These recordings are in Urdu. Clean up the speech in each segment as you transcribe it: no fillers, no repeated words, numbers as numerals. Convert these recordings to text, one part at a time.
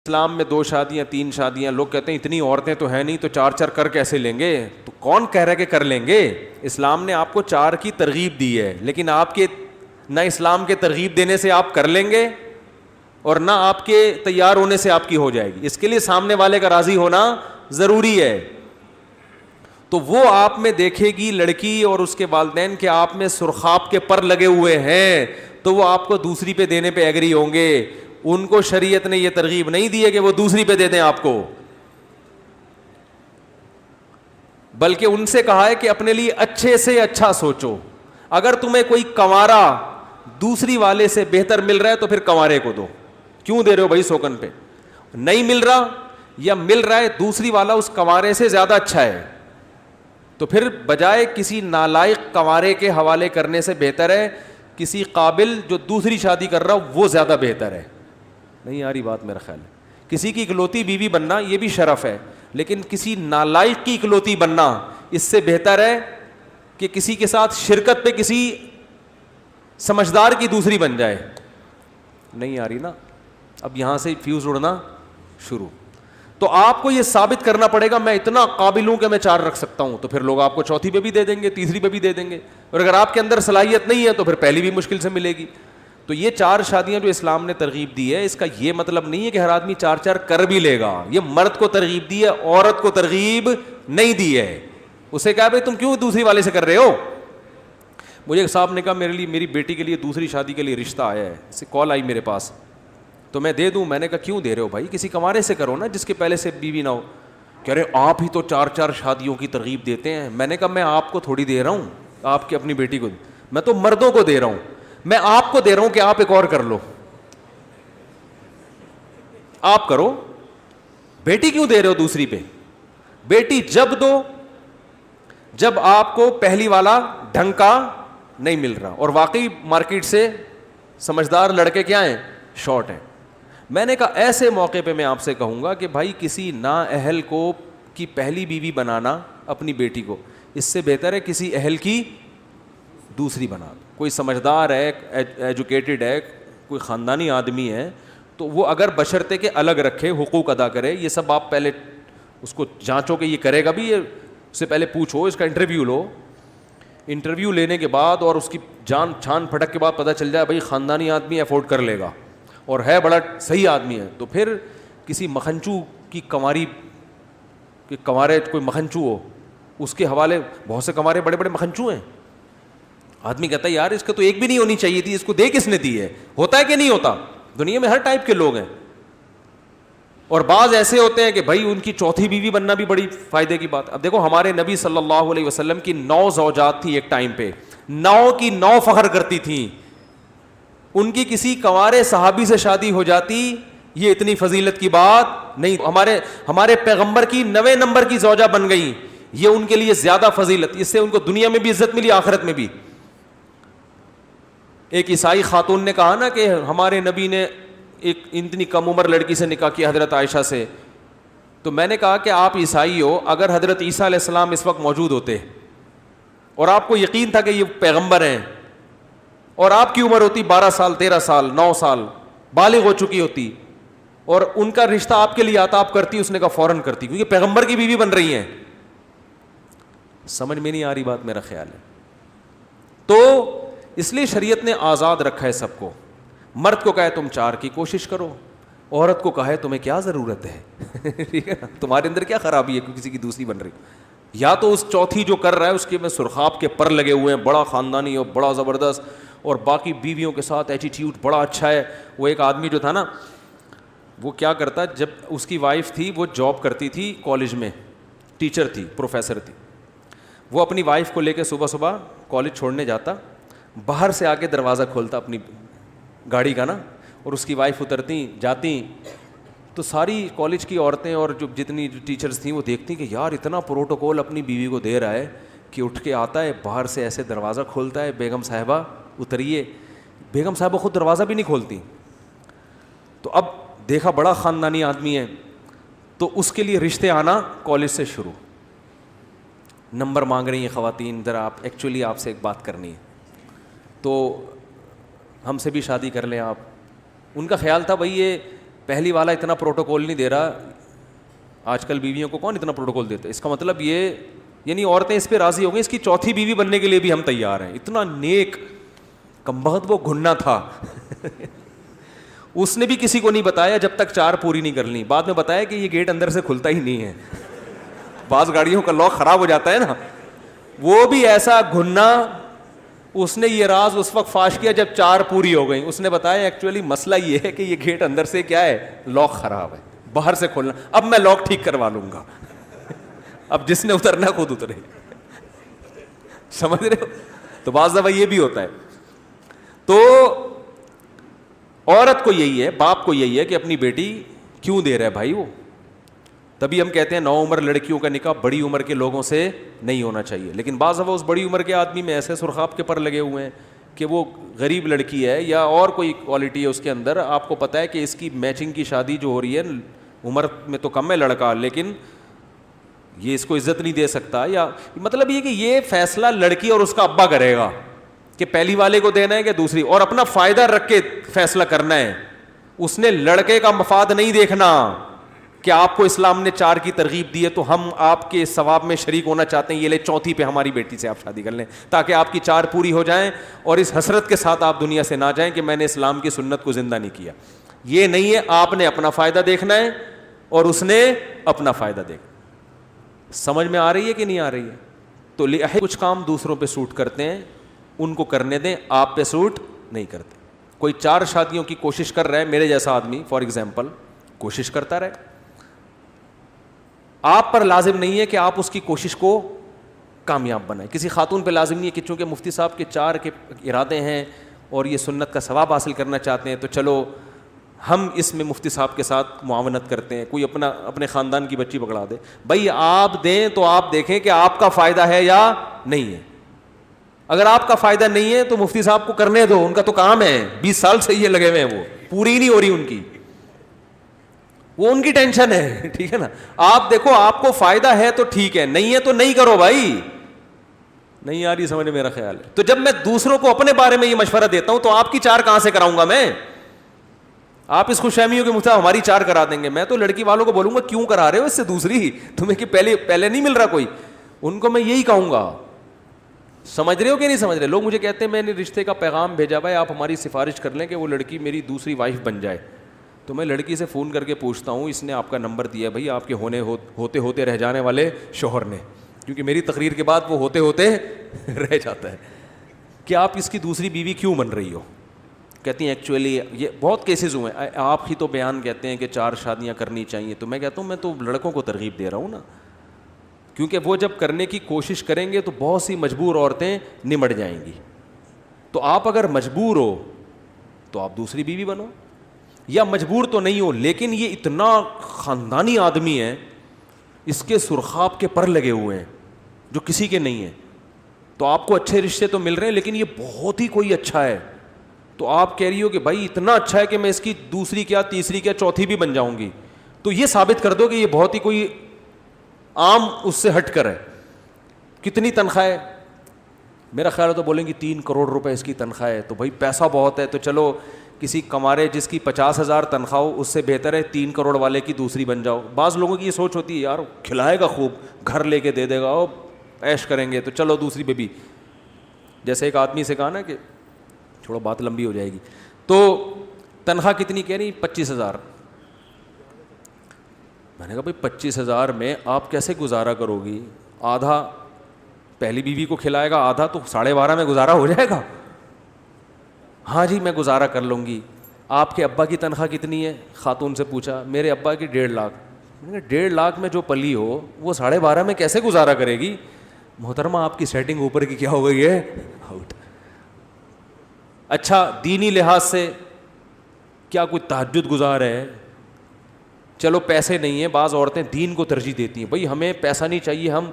اسلام میں 2 شادیاں 3 شادیاں, لوگ کہتے ہیں اتنی عورتیں تو ہیں نہیں تو 4 کر کیسے لیں گے؟ تو کون کہہ رہا ہے کہ کر لیں گے؟ اسلام نے آپ کو 4 کی ترغیب دی ہے, لیکن آپ کے نہ اسلام کے ترغیب دینے سے آپ کر لیں گے اور نہ آپ کے تیار ہونے سے آپ کی ہو جائے گی. اس کے لیے سامنے والے کا راضی ہونا ضروری ہے. تو وہ آپ میں دیکھے گی لڑکی اور اس کے والدین کہ آپ میں سرخاب کے پر لگے ہوئے ہیں, تو وہ آپ کو دوسری پہ دینے پہ ایگری ہوں گے. ان کو شریعت نے یہ ترغیب نہیں دی ہے کہ وہ دوسری پہ دے دیں آپ کو, بلکہ ان سے کہا ہے کہ اپنے لیے اچھے سے اچھا سوچو. اگر تمہیں کوئی کنوارا دوسری والے سے بہتر مل رہا ہے تو پھر کنوارے کو دو. کیوں دے رہے ہو بھائی سوکن پہ؟ نہیں مل رہا یا مل رہا ہے دوسری والا اس کنوارے سے زیادہ اچھا ہے, تو پھر بجائے کسی نالائق کنوارے کے حوالے کرنے سے بہتر ہے کسی قابل جو دوسری شادی کر رہا ہو وہ زیادہ بہتر ہے. نہیں آ رہی بات میرا خیال ہے. کسی کی اکلوتی بیوی بننا یہ بھی شرف ہے, لیکن کسی نالائق کی اکلوتی بننا اس سے بہتر ہے کہ کسی کے ساتھ شرکت پہ کسی سمجھدار کی دوسری بن جائے. نہیں آ رہی نا؟ اب یہاں سے فیوز اڑنا شروع. تو آپ کو یہ ثابت کرنا پڑے گا میں اتنا قابل ہوں کہ میں 4 رکھ سکتا ہوں, تو پھر لوگ آپ کو چوتھی پہ بھی دے دیں گے, تیسری پہ بھی دے دیں گے. اور اگر آپ کے اندر صلاحیت نہیں ہے تو پھر پہلی بھی مشکل سے ملے گی. تو یہ 4 شادیاں جو اسلام نے ترغیب دی ہے, اس کا یہ مطلب نہیں ہے کہ ہر آدمی 4 کر بھی لے گا. یہ مرد کو ترغیب دی ہے, عورت کو ترغیب نہیں دی ہے. اسے کہا بھائی تم کیوں دوسری والے سے کر رہے ہو؟ مجھے ایک صاحب نے کہا میرے لیے میری بیٹی کے لیے دوسری شادی کے لیے رشتہ آیا ہے, اس سے کال آئی میرے پاس, تو میں دے دوں. میں نے کہا کیوں دے رہے ہو بھائی, کسی کنوارے سے کرو نا جس کے پہلے سے بیوی نہ ہو. کہہ رہے آپ ہی تو 4 شادیوں کی ترغیب دیتے ہیں. میں نے کہا میں آپ کو تھوڑی دے رہا ہوں, آپ کی اپنی بیٹی کو, میں تو مردوں کو دے رہا ہوں. میں آپ کو دے رہا ہوں کہ آپ ایک اور کر لو, آپ کرو. بیٹی کیوں دے رہے ہو دوسری پہ؟ بیٹی جب دو جب آپ کو پہلی والا ڈھنگ کا نہیں مل رہا, اور واقعی مارکیٹ سے سمجھدار لڑکے کیا ہیں, شارٹ ہیں. میں نے کہا ایسے موقع پہ میں آپ سے کہوں گا کہ بھائی کسی نااہل کو کی پہلی بیوی بنانا اپنی بیٹی کو, اس سے بہتر ہے کسی اہل کی دوسری بنا دو. کوئی سمجھدار ہے, ایجوکیٹڈ ہے, کوئی خاندانی آدمی ہے, تو وہ اگر بشرطے کے الگ رکھے, حقوق ادا کرے. یہ سب آپ پہلے اس کو جانچو کہ یہ کرے گا بھی, یہ اس سے پہلے پوچھو, اس کا انٹرویو لو. انٹرویو لینے کے بعد اور اس کی جان چھان پھٹک کے بعد پتہ چل جائے بھائی خاندانی آدمی افورڈ کر لے گا اور ہے بڑا صحیح آدمی ہے, تو پھر کسی مکھنچو کی کنواری کہ کنوارے کوئی مکھنچو ہو اس کے حوالے, بہت سے کنوارے بڑے بڑے مکھنچو ہیں. آدمی کہتا ہے یار اس کا تو ایک بھی نہیں ہونی چاہیے تھی, اس کو دے کس نے دی ہے؟ ہوتا ہے کہ نہیں ہوتا؟ دنیا میں ہر ٹائپ کے لوگ ہیں. اور بعض ایسے ہوتے ہیں کہ بھائی ان کی چوتھی بیوی بننا بھی بڑی فائدے کی بات. اب دیکھو ہمارے نبی صلی اللہ علیہ وسلم کی 9 زوجات تھی ایک ٹائم پہ, 9 کی 9 فخر کرتی تھیں. ان کی کسی کنوارے صحابی سے شادی ہو جاتی, یہ اتنی فضیلت کی بات نہیں. ہمارے پیغمبر کی 9 نمبر کی زوجہ بن گئی, یہ ان کے لیے زیادہ فضیلت, اس سے ان کو دنیا میں بھی عزت ملی, آخرت میں بھی. ایک عیسائی خاتون نے کہا نا کہ ہمارے نبی نے ایک اتنی کم عمر لڑکی سے نکاح کیا حضرت عائشہ سے, تو میں نے کہا کہ آپ عیسائی ہو, اگر حضرت عیسیٰ علیہ السلام اس وقت موجود ہوتے اور آپ کو یقین تھا کہ یہ پیغمبر ہیں, اور آپ کی عمر ہوتی 12 سال 13 سال 9 سال, بالغ ہو چکی ہوتی, اور ان کا رشتہ آپ کے لیے آتا, آپ کرتی؟ اس نے کہا فوراً کرتی, کیونکہ پیغمبر کی بیوی بن رہی ہیں. سمجھ میں نہیں آ رہی بات میرا خیال ہے. تو اس لیے شریعت نے آزاد رکھا ہے سب کو. مرد کو کہے تم 4 کی کوشش کرو, عورت کو کہے تمہیں کیا ضرورت ہے, ٹھیک ہے نا, تمہارے اندر کیا خرابی ہے کہ کسی کی دوسری بن رہی. یا تو اس چوتھی جو کر رہا ہے اس کے میں سرخاب کے پر لگے ہوئے ہیں, بڑا خاندانی اور بڑا زبردست, اور باقی بیویوں کے ساتھ ایٹیٹیوڈ بڑا اچھا ہے. وہ ایک آدمی جو تھا نا, وہ کیا کرتا, جب اس کی وائف تھی وہ جاب کرتی تھی کالج میں, ٹیچر تھی, پروفیسر تھی, وہ اپنی وائف کو لے کے صبح صبح کالج چھوڑنے جاتا, باہر سے آ کے دروازہ کھولتا اپنی گاڑی کا نا, اور اس کی وائف اترتی جاتی, تو ساری کالج کی عورتیں اور جو جتنی ٹیچرز تھیں وہ دیکھتی کہ یار اتنا پروٹوکول اپنی بیوی کو دے رہا ہے کہ اٹھ کے آتا ہے باہر سے ایسے دروازہ کھولتا ہے, بیگم صاحبہ اتریے. بیگم صاحبہ خود دروازہ بھی نہیں کھولتی. تو اب دیکھا بڑا خاندانی آدمی ہے, تو اس کے لیے رشتے آنا کالج سے شروع. نمبر مانگ رہی ہیں خواتین, ذرا آپ ایکچولی آپ سے ایک بات کرنی ہے, تو ہم سے بھی شادی کر لیں آپ. ان کا خیال تھا بھائی یہ پہلی والا اتنا پروٹوکول نہیں دے رہا. آج کل بیویوں کو کون اتنا پروٹوکول دیتا ہے؟ اس کا مطلب یہ یعنی عورتیں اس پہ راضی ہو گئی, اس کی چوتھی بیوی بننے کے لیے بھی ہم تیار ہیں. اتنا نیک کمبخت وہ گھننا تھا. اس نے بھی کسی کو نہیں بتایا جب تک 4 پوری نہیں کر لی. بعد میں بتایا کہ یہ گیٹ اندر سے کھلتا ہی نہیں ہے. بعض گاڑیوں کا لاک خراب ہو جاتا ہے نا, وہ بھی ایسا گھننا. اس نے یہ راز اس وقت فاش کیا جب 4 پوری ہو گئی. اس نے بتایا ایکچولی مسئلہ یہ ہے کہ یہ گیٹ اندر سے کیا ہے, لاک خراب ہے, باہر سے کھولنا. اب میں لاک ٹھیک کروا لوں گا. اب جس نے اترنا خود اترے. سمجھ رہے ہو؟ تو بعض دفعہ یہ بھی ہوتا ہے. تو عورت کو یہی ہے, باپ کو یہی ہے کہ اپنی بیٹی کیوں دے رہا ہے بھائی وہ. تبھی ہم کہتے ہیں نوعمر لڑکیوں کا نکاح بڑی عمر کے لوگوں سے نہیں ہونا چاہیے. لیکن بعض دفعہ اس بڑی عمر کے آدمی میں ایسے سرخاب کے پر لگے ہوئے ہیں کہ وہ غریب لڑکی ہے یا اور کوئی کوالٹی ہے اس کے اندر, آپ کو پتہ ہے کہ اس کی میچنگ کی شادی جو ہو رہی ہے, عمر میں تو کم ہے لڑکا لیکن یہ اس کو عزت نہیں دے سکتا. یا مطلب یہ کہ یہ فیصلہ لڑکی اور اس کا ابا کرے گا کہ پہلی والے کو دینا ہے کہ دوسری, اور اپنا فائدہ رکھ کے فیصلہ کرنا ہے. اس نے لڑکے کا مفاد نہیں دیکھنا کہ آپ کو اسلام نے 4 کی ترغیب دی ہے تو ہم آپ کے ثواب میں شریک ہونا چاہتے ہیں, یہ لے چوتھی پہ ہماری بیٹی سے آپ شادی کر لیں تاکہ آپ کی 4 پوری ہو جائیں اور اس حسرت کے ساتھ آپ دنیا سے نہ جائیں کہ میں نے اسلام کی سنت کو زندہ نہیں کیا. یہ نہیں ہے, آپ نے اپنا فائدہ دیکھنا ہے اور اس نے اپنا فائدہ دیکھنا. سمجھ میں آ رہی ہے کہ نہیں آ رہی ہے؟ تو کچھ کام دوسروں پہ سوٹ کرتے ہیں, ان کو کرنے دیں, آپ پہ سوٹ نہیں کرتے. کوئی 4 شادیوں کی کوشش کر رہا ہے, میرے جیسا آدمی فار ایگزامپل کوشش کرتا رہے, آپ پر لازم نہیں ہے کہ آپ اس کی کوشش کو کامیاب بنائیں. کسی خاتون پہ لازم نہیں ہے کہ چونکہ مفتی صاحب کے 4 کے ارادے ہیں اور یہ سنت کا ثواب حاصل کرنا چاہتے ہیں تو چلو ہم اس میں مفتی صاحب کے ساتھ معاونت کرتے ہیں. کوئی اپنے خاندان کی بچی پکڑا دے, بھائی آپ دیں تو آپ دیکھیں کہ آپ کا فائدہ ہے یا نہیں ہے. اگر آپ کا فائدہ نہیں ہے تو مفتی صاحب کو کرنے دو, ان کا تو کام ہے, 20 سال سے یہ لگے ہوئے ہیں, وہ پوری نہیں ہو رہی ان کی, وہ ان کی ٹینشن ہے. ٹھیک ہے نا, آپ دیکھو آپ کو فائدہ ہے تو ٹھیک ہے, نہیں ہے تو نہیں کرو بھائی. نہیں آ رہی سمجھ میں میرا خیال ہے. تو جب میں دوسروں کو اپنے بارے میں یہ مشورہ دیتا ہوں تو آپ کی 4 کہاں سے کراؤں گا میں؟ آپ اس خوش فہمی ہو کہ مجھے ہماری 4 کرا دیں گے. میں تو لڑکی والوں کو بولوں گا کیوں کرا رہے ہو اس سے دوسری, تمہیں کہ پہلے نہیں مل رہا کوئی. ان کو میں یہی کہوں گا. سمجھ رہے ہو کہ نہیں سمجھ رہے؟ لوگ مجھے کہتے ہیں میں نے رشتے کا پیغام بھیجا بھائی آپ ہماری سفارش کر لیں کہ وہ لڑکی میری دوسری وائف بن جائے. تو میں لڑکی سے فون کر کے پوچھتا ہوں, اس نے آپ کا نمبر دیا بھائی آپ کے ہوتے ہوتے رہ جانے والے شوہر نے, کیونکہ میری تقریر کے بعد وہ ہوتے ہوتے رہ جاتا ہے, کہ آپ اس کی دوسری بیوی کیوں بن رہی ہو. کہتی ہیں ایکچولی یہ بہت کیسز ہوئے ہیں, آپ ہی تو بیان کہتے ہیں کہ 4 شادیاں کرنی چاہیے. تو میں کہتا ہوں میں تو لڑکوں کو ترغیب دے رہا ہوں نا, کیونکہ وہ جب کرنے کی کوشش کریں گے تو بہت سی مجبور عورتیں نمٹ جائیں گی. تو آپ اگر مجبور ہو تو آپ دوسری بیوی بنو, یا مجبور تو نہیں ہو لیکن یہ اتنا خاندانی آدمی ہے, اس کے سرخاب کے پر لگے ہوئے ہیں جو کسی کے نہیں ہیں, تو آپ کو اچھے رشتے تو مل رہے ہیں لیکن یہ بہت ہی کوئی اچھا ہے, تو آپ کہہ رہی ہو کہ بھائی اتنا اچھا ہے کہ میں اس کی دوسری کیا تیسری کیا چوتھی بھی بن جاؤں گی. تو یہ ثابت کر دو کہ یہ بہت ہی کوئی عام اس سے ہٹ کر ہے. کتنی تنخواہ ہے؟ میرا خیال ہے تو بولیں گی 3 کروڑ روپے اس کی تنخواہ ہے. تو بھائی پیسہ بہت ہے, تو چلو کسی کمارے جس کی 50,000 تنخواہ ہو اس سے بہتر ہے 3 کروڑ والے کی دوسری بن جاؤ. بعض لوگوں کی یہ سوچ ہوتی ہے یار کھلائے گا خوب, گھر لے کے دے دے گا, عیش کریں گے تو چلو دوسری بیوی. جیسے ایک آدمی سے کہا نا کہ تھوڑا بات لمبی ہو جائے گی, تو تنخواہ کتنی کہہ رہی؟ 25,000. میں نے کہا بھائی 25,000 میں آپ کیسے گزارا کرو گی؟ آدھا پہلی بیوی کو کھلائے گا, آدھا تو 12.5 میں گزارا ہو جائے گا. ہاں جی میں گزارا کر لوں گی. آپ کے ابا کی تنخواہ کتنی ہے؟ خاتون سے پوچھا. میرے ابا کی 1.5 لاکھ. میں نے کہا 1.5 لاکھ میں جو پلی ہو وہ 12.5 میں کیسے گزارا کرے گی؟ محترمہ آپ کی سیٹنگ اوپر کی کیا ہو گئی ہے, آؤٹ. اچھا دینی لحاظ سے کیا کوئی تہجد گزار ہے؟ چلو پیسے نہیں ہیں, بعض عورتیں دین کو ترجیح دیتی ہیں, بھائی ہمیں پیسہ نہیں چاہیے, ہم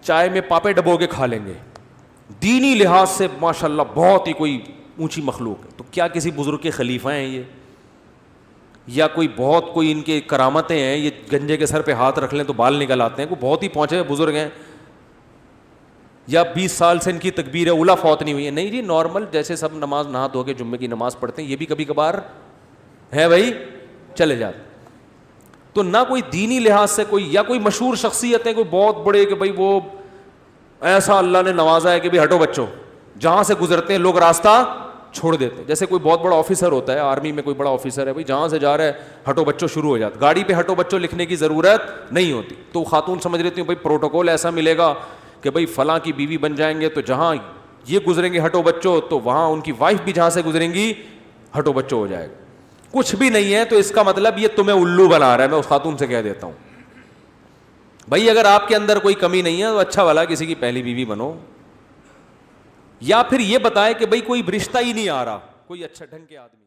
چائے میں پاپے ڈبو کے کھا لیں گے. دینی لحاظ سے ماشاءاللہ بہت ہی کوئی اونچی مخلوق ہے. تو کیا کسی بزرگ کے خلیفہ ہیں یہ, یا کوئی بہت کوئی ان کے کرامتیں ہیں, یہ گنجے کے سر پہ ہاتھ رکھ لیں تو بال نکل آتے ہیں, کوئی بہت ہی پہنچے ہوئے بزرگ ہیں, یا 20 سال سے ان کی تکبیر اولیٰ فوت نہیں ہوئی ہے؟ نہیں جی نارمل جیسے سب نماز نہا دھو کے جمعے کی نماز پڑھتے ہیں, یہ بھی کبھی کبھار ہے بھائی چلے جاتے. تو نہ کوئی دینی لحاظ سے کوئی, یا کوئی مشہور شخصیت ہے کوئی بہت بڑے کہ بھائی وہ ایسا اللہ نے نوازا ہے کہ بھائی ہٹو بچوں, جہاں سے گزرتے ہیں لوگ راستہ چھوڑ دیتے ہیں. جیسے کوئی بہت بڑا آفیسر ہوتا ہے, آرمی میں کوئی بڑا آفیسر ہے, بھائی جہاں سے جا رہا ہے ہٹو بچوں شروع ہو جاتا, گاڑی پہ ہٹو بچوں لکھنے کی ضرورت نہیں ہوتی. تو خاتون سمجھ لیتی ہوں بھائی پروٹوکول ایسا ملے گا کہ بھائی فلاں کی بیوی بن جائیں گے تو جہاں یہ گزریں گے ہٹو بچوں, تو وہاں ان کی وائف بھی جہاں سے گزریں گی ہٹو بچوں ہو جائے گا. کچھ بھی نہیں ہے تو اس کا مطلب یہ تمہیں الو بنا رہا ہے. میں اس خاتون سے کہہ دیتا ہوں بھائی اگر آپ کے اندر کوئی کمی نہیں ہے تو اچھا والا کسی کی پہلی بیوی بنو, یا پھر یہ بتائے کہ بھائی کوئی رشتہ ہی نہیں آ رہا, کوئی اچھا ڈھنگ کے آدمی